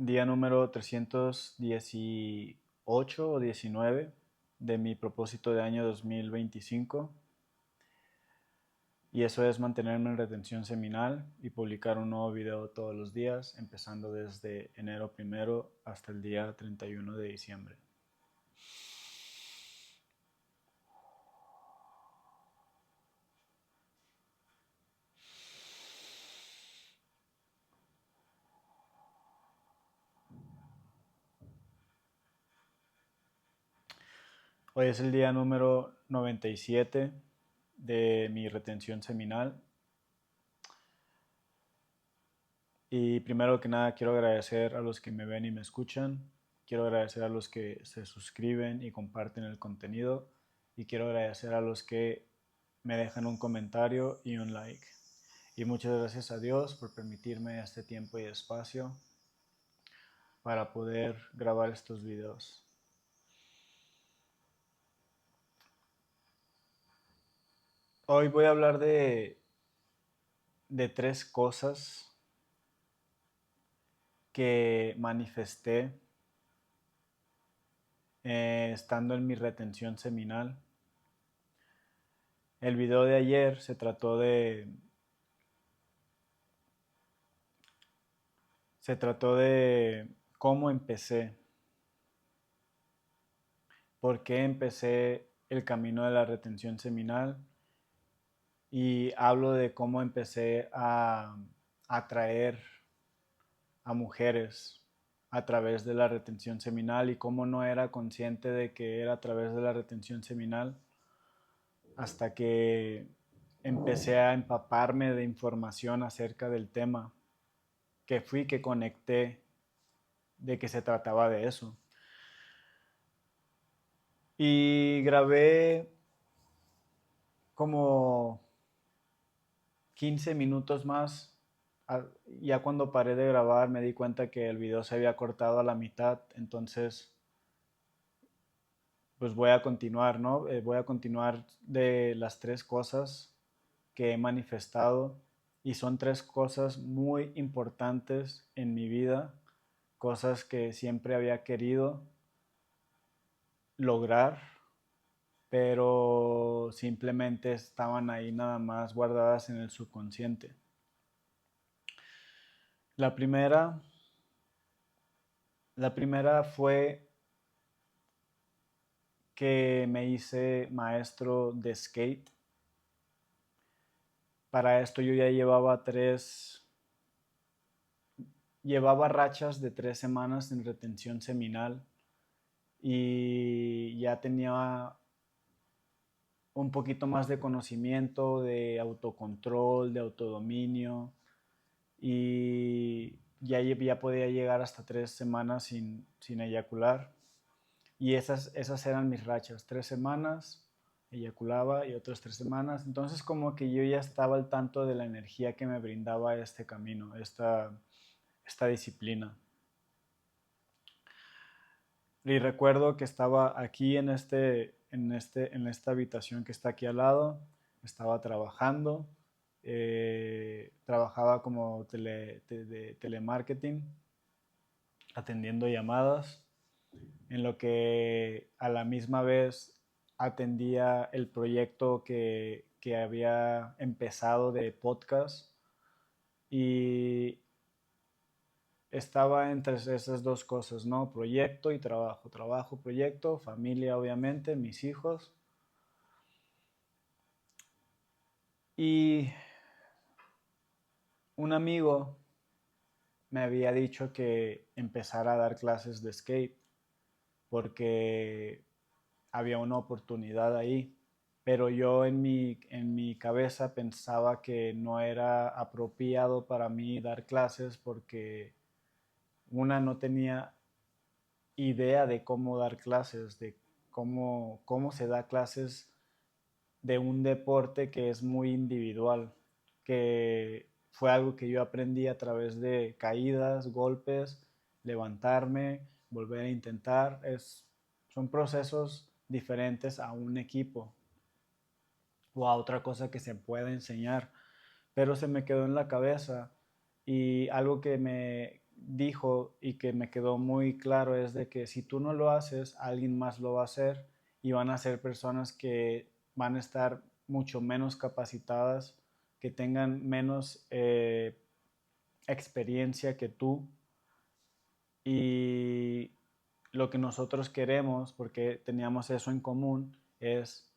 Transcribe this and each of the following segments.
Día número 318 o 19 de mi propósito de año 2025. Y eso es mantenerme en retención seminal y publicar un nuevo video todos los días, empezando desde enero 1 hasta el día 31 de diciembre. Hoy es el día número 97 de mi retención seminal. Y primero que nada quiero agradecer a los que me ven y me escuchan. Quiero agradecer a los que se suscriben y comparten el contenido. Y quiero agradecer a los que me dejan un comentario y un like. Y muchas gracias a Dios por permitirme este tiempo y espacio para poder grabar estos videos. Hoy voy a hablar de tres cosas que manifesté estando en mi retención seminal. El video de ayer se trató de cómo empecé, por qué empecé el camino de la retención seminal y hablo de cómo empecé a atraer a mujeres a través de la retención seminal y cómo no era consciente de que era a través de la retención seminal hasta que empecé a empaparme de información acerca del tema, que conecté de que se trataba de eso. Y grabé como 15 minutos más. Ya cuando paré de grabar me di cuenta que el video se había cortado a la mitad, entonces pues voy a continuar, ¿no? Voy a continuar de las tres cosas que he manifestado y son tres cosas muy importantes en mi vida, cosas que siempre había querido lograr, pero simplemente estaban ahí nada más guardadas en el subconsciente. La primera, la primera fue que me hice maestro de skate. Para esto yo ya llevaba rachas de 3 semanas en retención seminal y ya tenía un poquito más de conocimiento, de autocontrol, de autodominio y ya podía llegar hasta 3 semanas sin eyacular. Y esas eran mis rachas, 3 semanas eyaculaba y otras 3 semanas. Entonces como que yo ya estaba al tanto de la energía que me brindaba este camino, esta disciplina. Y recuerdo que estaba aquí en esta habitación que está aquí al lado, estaba trabajando, trabajaba como de telemarketing, atendiendo llamadas, en lo que a la misma vez atendía el proyecto que había empezado de podcast y estaba entre esas dos cosas, ¿no? Proyecto y trabajo. Trabajo, proyecto, familia, obviamente, mis hijos. Y un amigo me había dicho que empezara a dar clases de skate porque había una oportunidad ahí. Pero yo en mi cabeza pensaba que no era apropiado para mí dar clases porque no tenía idea de cómo dar clases, de cómo se da clases de un deporte que es muy individual, que fue algo que yo aprendí a través de caídas, golpes, levantarme, volver a intentar. Son procesos diferentes a un equipo o a otra cosa que se puede enseñar, pero se me quedó en la cabeza y algo dijo y que me quedó muy claro es de que si tú no lo haces, alguien más lo va a hacer y van a ser personas que van a estar mucho menos capacitadas, que tengan menos experiencia que tú y lo que nosotros queremos, porque teníamos eso en común, es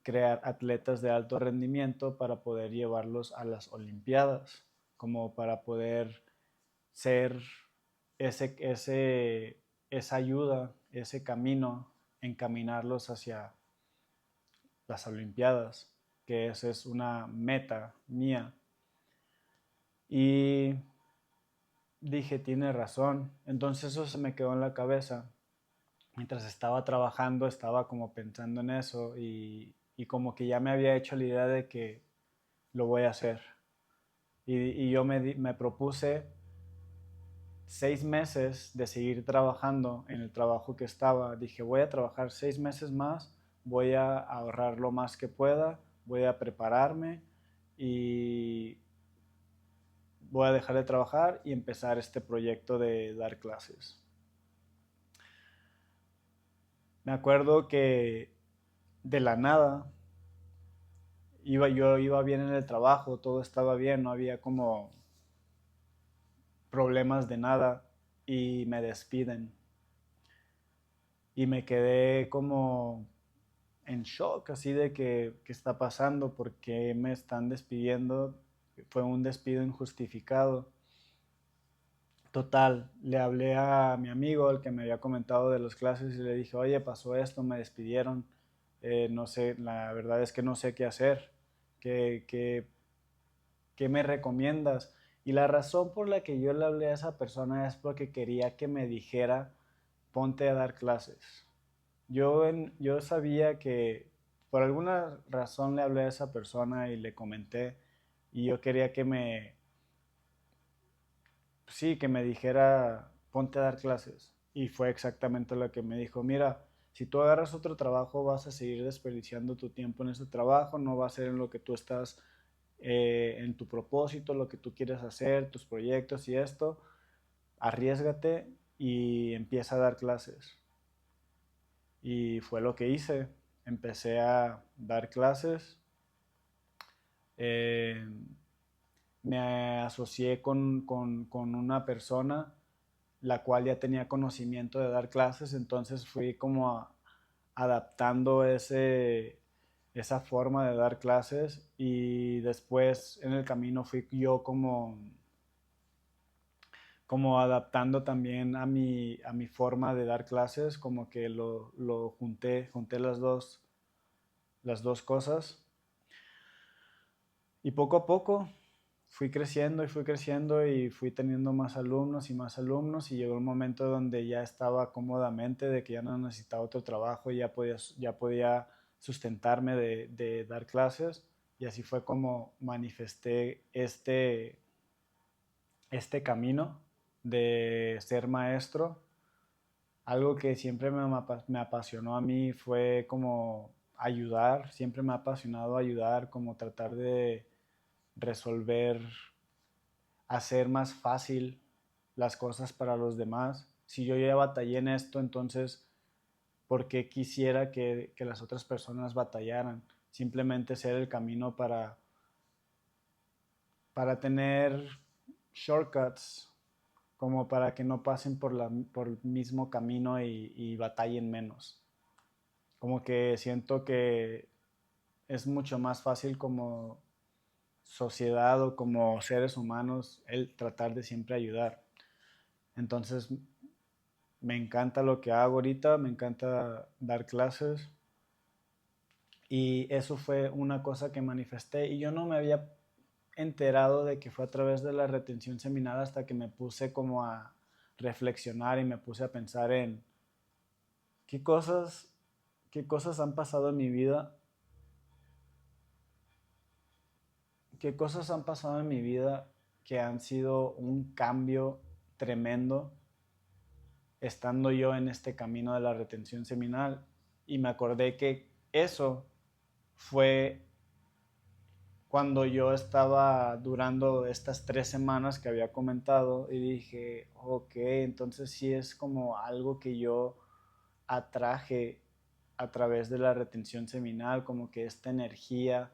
crear atletas de alto rendimiento para poder llevarlos a las Olimpiadas, como para poder ser esa ayuda, ese camino, encaminarlos hacia las Olimpiadas, que esa es una meta mía. Y dije, tiene razón. Entonces eso se me quedó en la cabeza. Mientras estaba trabajando, estaba como pensando en eso y como que ya me había hecho la idea de que lo voy a hacer. Y yo me propuse 6 meses de seguir trabajando en el trabajo que estaba. Dije, voy a trabajar 6 meses más, voy a ahorrar lo más que pueda, voy a prepararme y voy a dejar de trabajar y empezar este proyecto de dar clases. Me acuerdo que de la nada yo iba bien en el trabajo, todo estaba bien, no había como problemas de nada y me despiden. Y me quedé como en shock, así de que, ¿qué está pasando? ¿Por qué me están despidiendo? Fue un despido injustificado. Total, le hablé a mi amigo, el que me había comentado de las clases, y le dije, oye, pasó esto, me despidieron, no sé, la verdad es que no sé qué hacer, ¿qué, qué, qué me recomiendas? Y la razón por la que yo le hablé a esa persona es porque quería que me dijera, ponte a dar clases. Yo sabía que por alguna razón le hablé a esa persona y le comenté y yo quería sí, que me dijera, ponte a dar clases. Y fue exactamente lo que me dijo, mira, si tú agarras otro trabajo vas a seguir desperdiciando tu tiempo en ese trabajo, no va a ser en lo que tú estás, en tu propósito, lo que tú quieres hacer, tus proyectos y esto, arriesgate y empieza a dar clases. Y fue lo que hice. Empecé a dar clases. eh, Me asocié con una persona la cual ya tenía conocimiento de dar clases, entonces fui como adaptando esa forma de dar clases y después en el camino fui yo como adaptando también a mi forma de dar clases, como que lo junté las dos cosas y poco a poco fui creciendo y fui teniendo más alumnos y llegó un momento donde ya estaba cómodamente, de que ya no necesitaba otro trabajo y ya podía sustentarme de dar clases y así fue como manifesté este camino de ser maestro. Algo que siempre me apasionó a mí fue como ayudar, siempre me ha apasionado ayudar, como tratar de resolver, hacer más fácil las cosas para los demás. Si yo ya batallé en esto, entonces, ¿por qué quisiera que las otras personas batallaran? Simplemente ser el camino para tener shortcuts, como para que no pasen por el mismo camino y batallen menos. Como que siento que es mucho más fácil como sociedad o como seres humanos el tratar de siempre ayudar. Entonces me encanta lo que hago ahorita, me encanta dar clases y eso fue una cosa que manifesté y yo no me había enterado de que fue a través de la retención seminal hasta que me puse como a reflexionar y me puse a pensar en qué cosas, qué cosas han pasado en mi vida, qué cosas han pasado en mi vida que han sido un cambio tremendo estando yo en este camino de la retención seminal y me acordé que eso fue cuando yo estaba durando estas 3 semanas que había comentado y dije, ok, entonces sí es como algo que yo atraje a través de la retención seminal, como que esta energía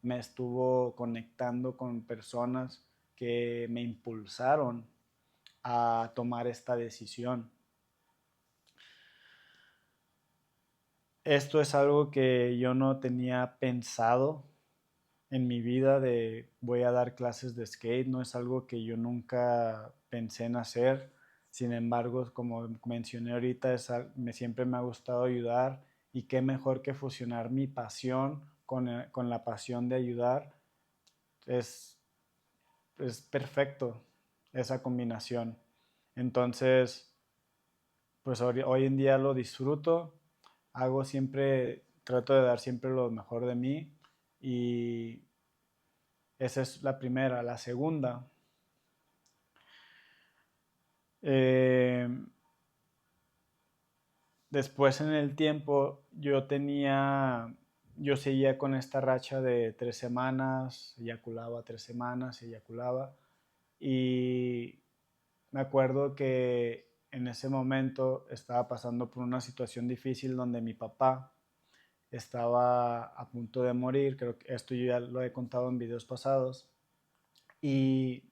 me estuvo conectando con personas que me impulsaron a tomar esta decisión. Esto es algo que yo no tenía pensado en mi vida de voy a dar clases de skate, no es algo que yo nunca pensé en hacer. Sin embargo, como mencioné ahorita, siempre me ha gustado ayudar y qué mejor que fusionar mi pasión con la pasión de ayudar. Es, es perfecto esa combinación. Entonces, pues hoy en día lo disfruto, hago siempre, trato de dar siempre lo mejor de mí y esa es la primera. La segunda, eh, después en el tiempo yo seguía con esta racha de 3 semanas, eyaculaba 3 semanas, eyaculaba. Y me acuerdo que en ese momento estaba pasando por una situación difícil donde mi papá estaba a punto de morir, creo que esto yo ya lo he contado en videos pasados, y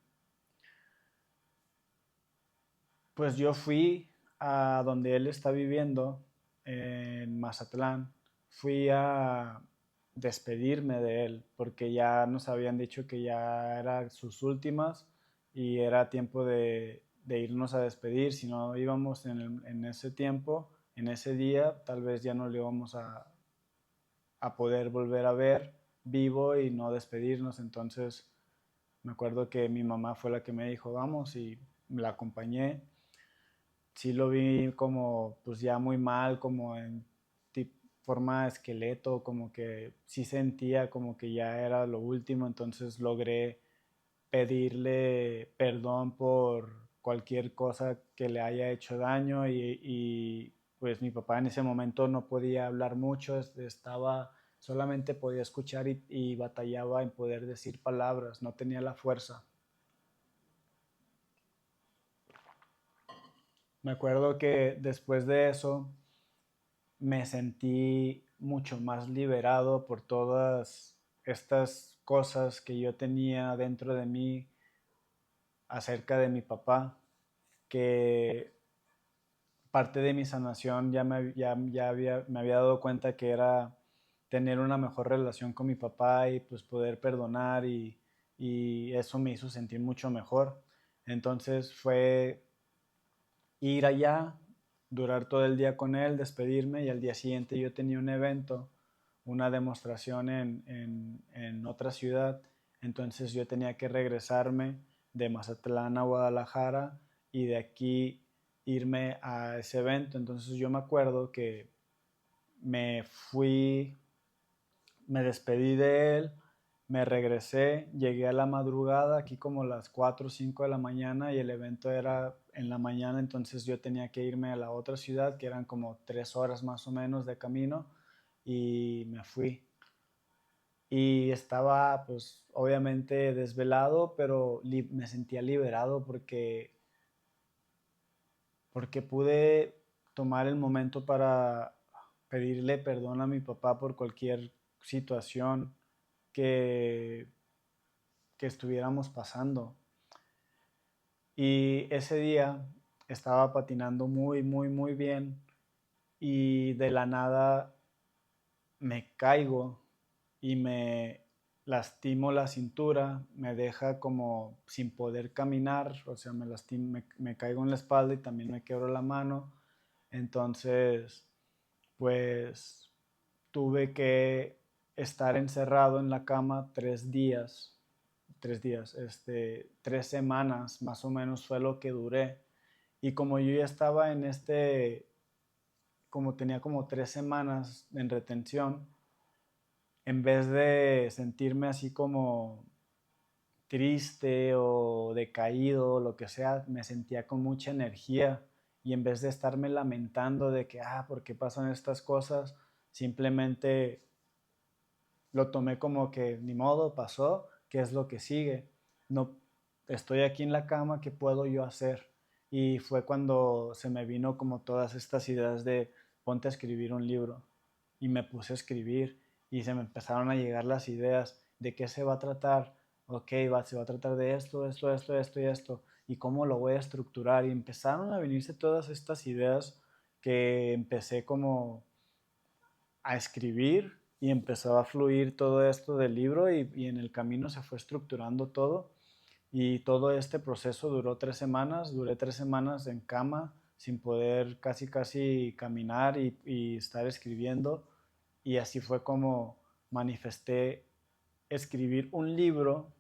pues yo fui a donde él está viviendo, en Mazatlán, fui a despedirme de él, porque ya nos habían dicho que ya eran sus últimas y era tiempo de irnos a despedir. Si no íbamos en ese tiempo, en ese día, tal vez ya no le íbamos a poder volver a ver vivo y no despedirnos. Entonces me acuerdo que mi mamá fue la que me dijo, vamos, y la acompañé. Sí lo vi como pues ya muy mal, como en forma de esqueleto, como que sí sentía como que ya era lo último, entonces logré pedirle perdón por cualquier cosa que le haya hecho daño pues mi papá en ese momento no podía hablar mucho, solamente podía escuchar y batallaba en poder decir palabras, no tenía la fuerza. Me acuerdo que después de eso me sentí mucho más liberado por todas estas cosas que yo tenía dentro de mí acerca de mi papá, que parte de mi sanación me había dado cuenta que era tener una mejor relación con mi papá y pues poder perdonar y eso me hizo sentir mucho mejor. Entonces fue ir allá, durar todo el día con él, despedirme y al día siguiente yo tenía un evento, una demostración en otra ciudad, entonces yo tenía que regresarme de Mazatlán a Guadalajara y de aquí irme a ese evento. Entonces yo me acuerdo que me fui, me despedí de él, me regresé, llegué a la madrugada, aquí como las 4 o 5 de la mañana y el evento era en la mañana, entonces yo tenía que irme a la otra ciudad, que eran como 3 horas más o menos de camino, y me fui. Y estaba pues obviamente desvelado, pero me sentía liberado porque pude tomar el momento para pedirle perdón a mi papá por cualquier situación que, que estuviéramos pasando. Y ese día estaba patinando muy, muy, muy bien y de la nada me caigo y me lastimo la cintura, me deja como sin poder caminar, o sea, me caigo en la espalda y también me quebro la mano. Entonces, pues tuve que estar encerrado en la cama 3 días, 3 días, 3 semanas más o menos fue lo que duré. Y como yo ya estaba como tenía como 3 semanas en retención, en vez de sentirme así como triste o decaído, lo que sea, me sentía con mucha energía y en vez de estarme lamentando de que, ¿por qué pasan estas cosas? Simplemente lo tomé como que ni modo, pasó, ¿qué es lo que sigue? No, estoy aquí en la cama, ¿qué puedo yo hacer? Y fue cuando se me vino como todas estas ideas de ponte a escribir un libro. Y me puse a escribir y se me empezaron a llegar las ideas de qué se va a tratar. Ok, se va a tratar de esto, esto, esto, esto y esto. Y cómo lo voy a estructurar. Y empezaron a venirse todas estas ideas que empecé como a escribir y empezó a fluir todo esto del libro y en el camino se fue estructurando todo y todo este proceso duró 3 semanas, duré 3 semanas en cama sin poder casi caminar y estar escribiendo y así fue como manifesté escribir un libro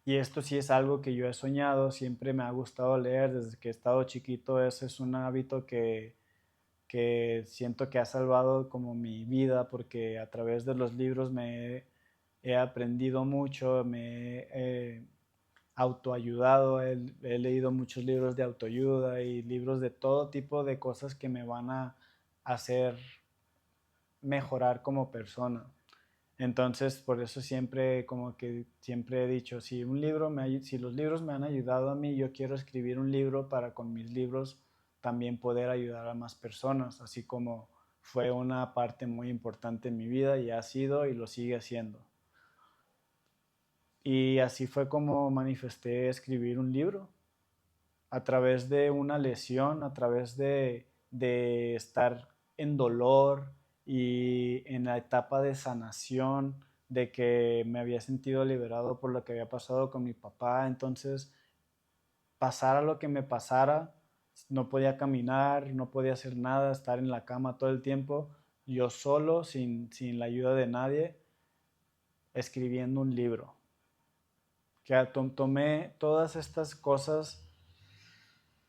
y esto sí es algo que yo he soñado, siempre me ha gustado leer desde que he estado chiquito, ese es un hábito que siento que ha salvado como mi vida porque a través de los libros he aprendido mucho, me he autoayudado, he leído muchos libros de autoayuda y libros de todo tipo de cosas que me van a hacer mejorar como persona. Entonces, por eso siempre como que siempre he dicho, si los libros me han ayudado a mí, yo quiero escribir un libro para con mis libros también poder ayudar a más personas, así como fue una parte muy importante en mi vida y ha sido y lo sigue haciendo. Y así fue como manifesté escribir un libro, a través de una lesión, a través de estar en dolor y en la etapa de sanación, de que me había sentido liberado por lo que había pasado con mi papá. Entonces, pasara lo que me pasara, no podía caminar, no podía hacer nada, estar en la cama todo el tiempo, yo solo, sin la ayuda de nadie, escribiendo un libro. Que tomé todas estas cosas,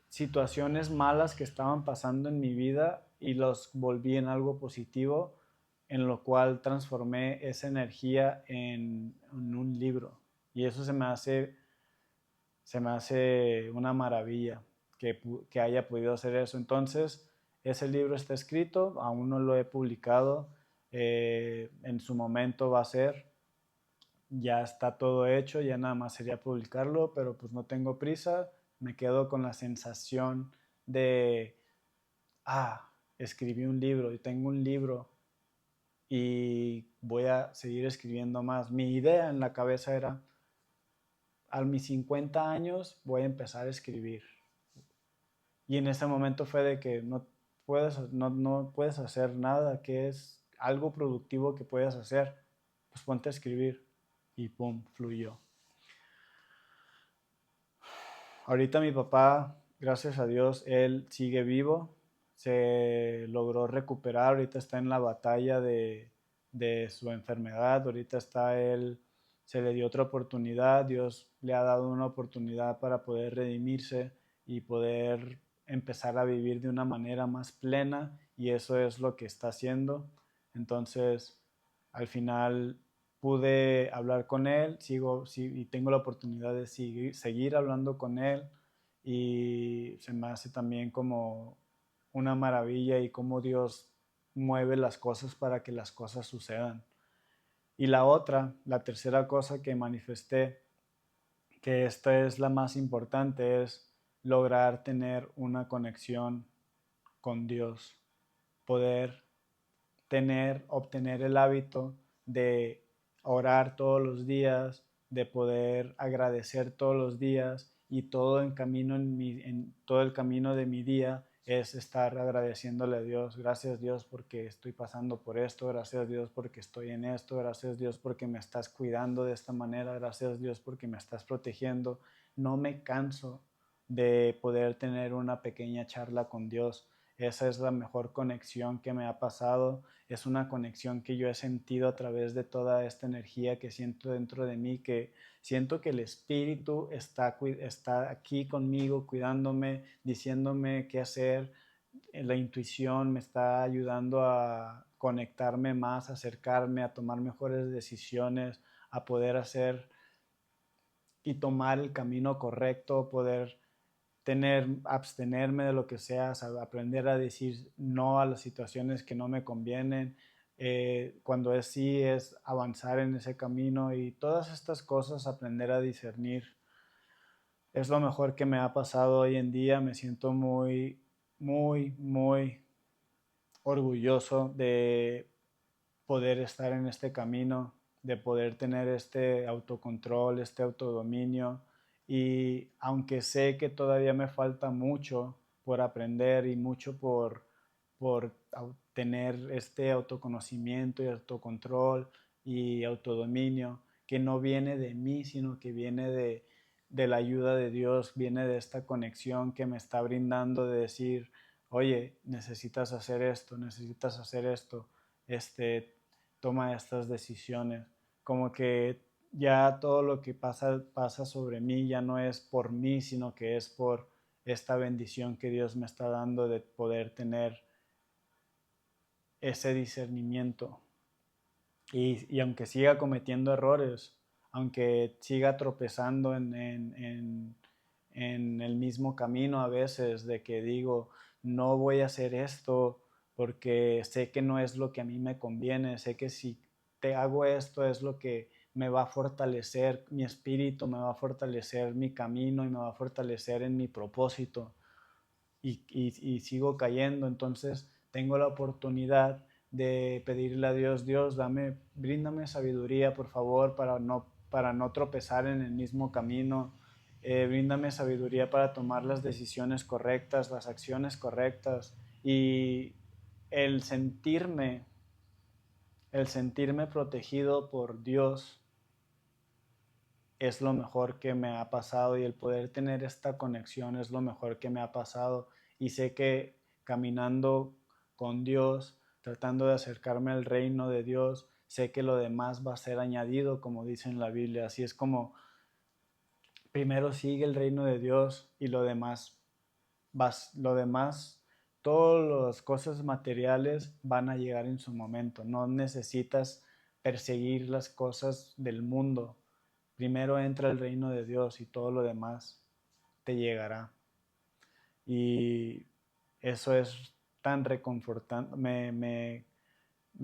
situaciones malas que estaban pasando en mi vida y los volví en algo positivo, en lo cual transformé esa energía en un libro. Y eso se me hace una maravilla que haya podido hacer eso. Entonces, ese libro está escrito, aún no lo he publicado, en su momento va a ser, ya está todo hecho, ya nada más sería publicarlo, pero pues no tengo prisa, me quedo con la sensación de, escribí un libro y tengo un libro y voy a seguir escribiendo más. Mi idea en la cabeza era, a mis 50 años voy a empezar a escribir. Y en ese momento fue de que no puedes hacer nada, que es algo productivo que puedas hacer, pues ponte a escribir y pum, fluyó. Ahorita mi papá, gracias a Dios, él sigue vivo, se logró recuperar, ahorita está en la batalla de su enfermedad, ahorita está él, se le dio otra oportunidad, Dios le ha dado una oportunidad para poder redimirse y poder empezar a vivir de una manera más plena y eso es lo que está haciendo. Entonces, al final pude hablar con él, y tengo la oportunidad de seguir hablando con él y se me hace también como una maravilla y cómo Dios mueve las cosas para que las cosas sucedan. Y la tercera cosa que manifesté, que esta es la más importante, es lograr tener una conexión con Dios, poder obtener el hábito de orar todos los días, de poder agradecer todos los días y en todo el camino de mi día es estar agradeciéndole a Dios. Gracias Dios porque estoy pasando por esto, gracias Dios porque estoy en esto, gracias Dios porque me estás cuidando de esta manera, gracias Dios porque me estás protegiendo. No me canso de poder tener una pequeña charla con Dios. Esa es la mejor conexión que me ha pasado, es una conexión que yo he sentido a través de toda esta energía que siento dentro de mí, que siento que el espíritu está aquí conmigo, cuidándome, diciéndome qué hacer. La intuición me está ayudando a conectarme más, a acercarme, a tomar mejores decisiones, a poder hacer y tomar el camino correcto, poder abstenerme de lo que sea, aprender a decir no a las situaciones que no me convienen, cuando es sí es avanzar en ese camino y todas estas cosas, aprender a discernir. Es lo mejor que me ha pasado hoy en día. Me siento muy, muy, muy orgulloso de poder estar en este camino, de poder tener este autocontrol, este autodominio. Y aunque sé que todavía me falta mucho por aprender y mucho por tener este autoconocimiento y autocontrol y autodominio, que no viene de mí, sino que viene de la ayuda de Dios, viene de esta conexión que me está brindando de decir, oye, necesitas hacer esto, este, toma estas decisiones. Como que ya todo lo que pasa sobre mí ya no es por mí, sino que es por esta bendición que Dios me está dando de poder tener ese discernimiento. Y aunque siga cometiendo errores, aunque siga tropezando en el mismo camino a veces de que digo, no voy a hacer esto porque sé que no es lo que a mí me conviene, sé que si te hago esto es lo que me va a fortalecer mi espíritu, me va a fortalecer mi camino y me va a fortalecer en mi propósito y sigo cayendo, entonces tengo la oportunidad de pedirle a Dios, Dios, bríndame sabiduría, por favor, para no tropezar en el mismo camino. Bríndame sabiduría para tomar las decisiones correctas, las acciones correctas y el sentirme, el sentirme protegido por Dios es lo mejor que me ha pasado y el poder tener esta conexión es lo mejor que me ha pasado y sé que caminando con Dios, tratando de acercarme al reino de Dios, sé que lo demás va a ser añadido como dice en la Biblia, así es como primero sigue el reino de Dios y lo demás, todas las cosas materiales van a llegar en su momento, no necesitas perseguir las cosas del mundo. Primero entra el reino de Dios y todo lo demás te llegará. Y eso es tan reconfortante, me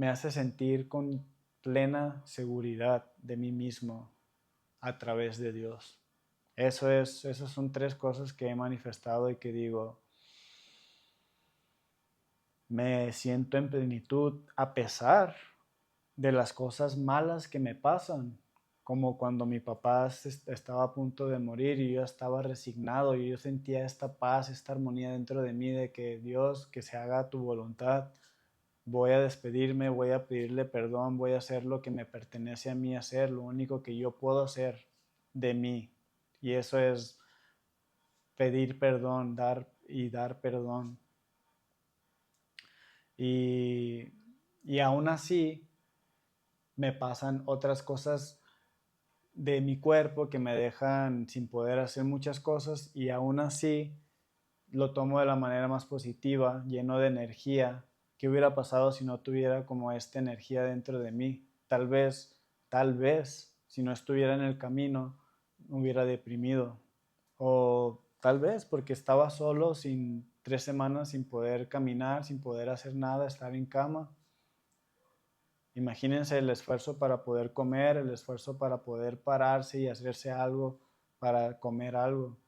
hace sentir con plena seguridad de mí mismo a través de Dios. Esas son tres cosas que he manifestado y que digo, me siento en plenitud a pesar de las cosas malas que me pasan, como cuando mi papá estaba a punto de morir y yo estaba resignado y yo sentía esta paz, esta armonía dentro de mí de que Dios, que se haga tu voluntad, voy a despedirme, voy a pedirle perdón, voy a hacer lo que me pertenece a mí hacer, lo único que yo puedo hacer de mí. Y eso es pedir perdón, dar perdón. Y, y aún así me pasan otras cosas de mi cuerpo que me dejan sin poder hacer muchas cosas y aún así lo tomo de la manera más positiva, lleno de energía. ¿Qué hubiera pasado si no tuviera como esta energía dentro de mí? Tal vez, si no estuviera en el camino, me hubiera deprimido. O tal vez porque estaba solo, sin 3 semanas, sin poder caminar, sin poder hacer nada, estar en cama. Imagínense el esfuerzo para poder comer, el esfuerzo para poder pararse y hacerse algo, para comer algo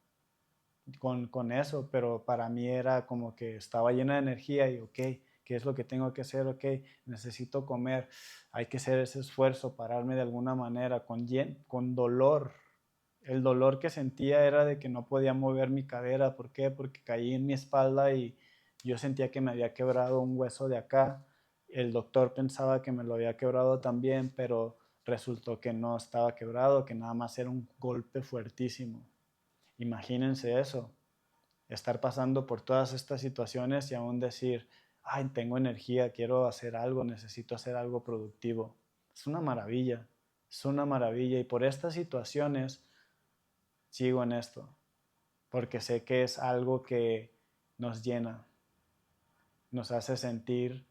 con eso, pero para mí era como que estaba llena de energía y ok, ¿qué es lo que tengo que hacer? Ok, necesito comer, hay que hacer ese esfuerzo, pararme de alguna manera con dolor. El dolor que sentía era de que no podía mover mi cadera, ¿por qué? Porque caí en mi espalda y yo sentía que me había quebrado un hueso de acá. El doctor pensaba que me lo había quebrado también, pero resultó que no estaba quebrado, que nada más era un golpe fuertísimo. Imagínense eso, estar pasando por todas estas situaciones y aún decir, ay, tengo energía, quiero hacer algo, necesito hacer algo productivo. Es una maravilla y por estas situaciones sigo en esto, porque sé que es algo que nos llena, nos hace sentir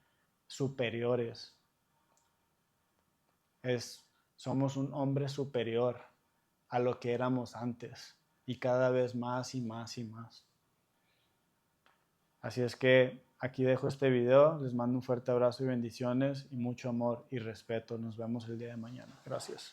superiores. Es, somos un hombre superior a lo que éramos antes y cada vez más y más y más. Así es que aquí dejo este video. Les mando un fuerte abrazo y bendiciones y mucho amor y respeto. Nos vemos el día de mañana. Gracias.